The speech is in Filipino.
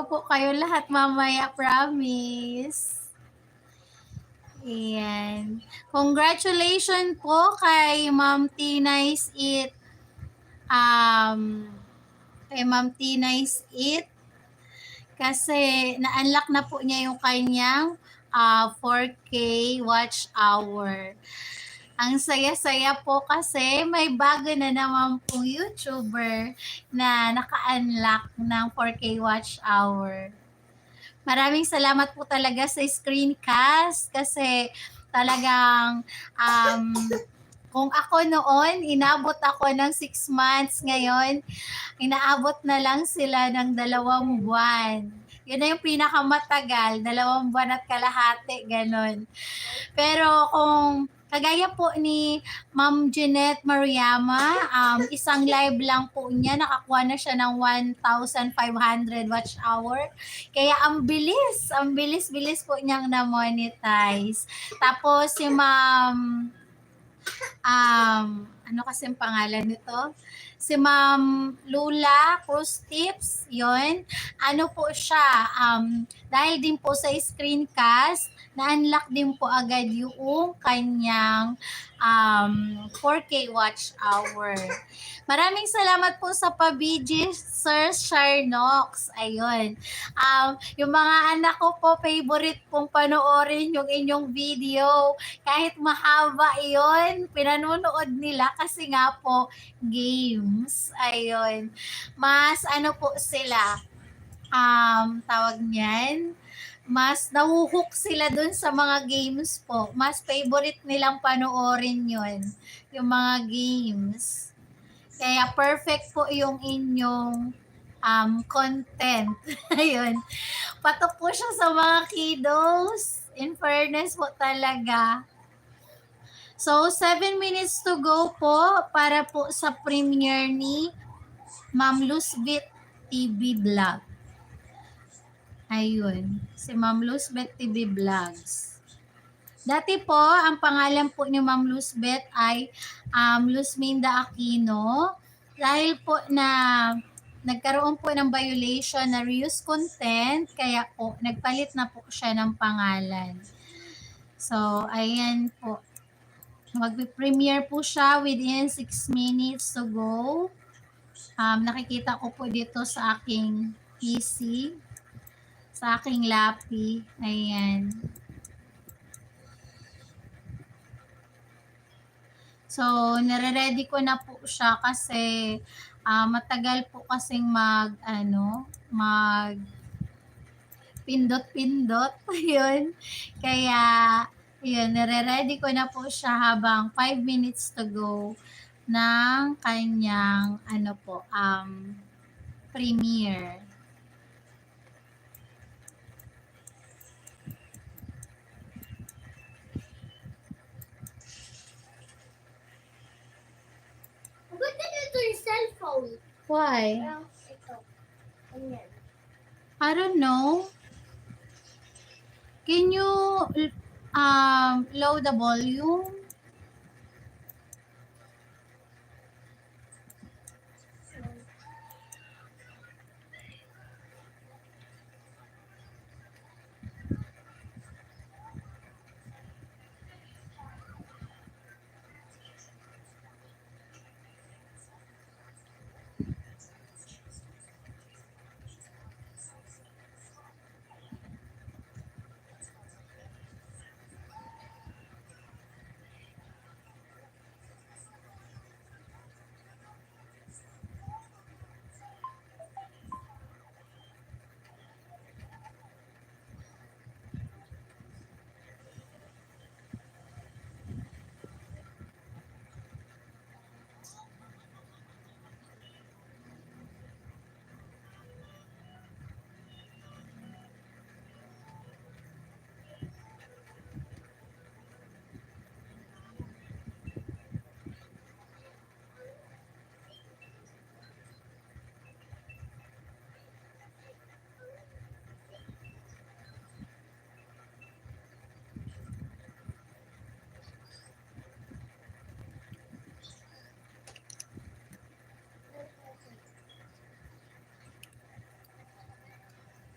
po kayo lahat mamaya, promise. Ayan. Congratulations po kay Ma'am Tinay's It. Kay Ma'am Tinay's It. Kasi na-unlock na po niya yung kanyang 4K watch hour. Ang saya-saya po kasi may bago na naman pong YouTuber na naka-unlock ng 4K watch hour. Maraming salamat po talaga sa screencast kasi talagang kung ako noon, inabot ako ng 6 months, ngayon, inaabot na lang sila ng 2 buwan. Yun na yung pinakamatagal, 2 buwan at kalahati, ganun. Pero kung kagaya po ni Ma'am Jeanette Mariama, isang live lang po niya, nakakuha na siya ng 1,500 watch hour. Kaya ang bilis po niyang na-monetize. Tapos si Ma'am ano kasi ang pangalan nito? Si Ma'am Lula Cruz Tips, yon. Ano po siya, dahil din po sa screencast, na-unlock din po agad yung kanyang 4K watch hour. Maraming salamat po sa pabiji, Sir Sharnox. Ayun. Yung mga anak ko po, favorite pong panoorin yung inyong video. Kahit mahaba iyon, pinanonood nila kasi nga po, games. Ayun. Mas ano po sila, tawag niyan, mas nahuhook sila dun sa mga games po. Mas favorite nilang panoorin yun, yung mga games. Kaya perfect po yung inyong content. Ayun. Patok po siya sa mga kiddos. In fairness po talaga. So, 7 minutes to go po para po sa premiere ni Ma'am Luzbit TV Vlog. Ayun. Si Ma'am Luzbit TV Vlogs. Dati po, ang pangalan po ni Ma'am Luzbet ay Luzminda Aquino. Dahil po na nagkaroon po ng violation na reuse content, kaya po nagpalit na po siya ng pangalan. So, ayan po. Mag-premiere po siya within 6 minutes to go. Nakikita ko po dito sa aking PC, sa aking lapi. Ayan. So, nare-ready ko na po siya kasi matagal po kasing mag pindot-pindot. Yun. Kaya, yun, nare-ready ko na po siya habang 5 minutes to go ng kanyang premiere. Ba't ganito yung cellphone? Why? Ito. Ganyan. I don't know. Can you low the volume?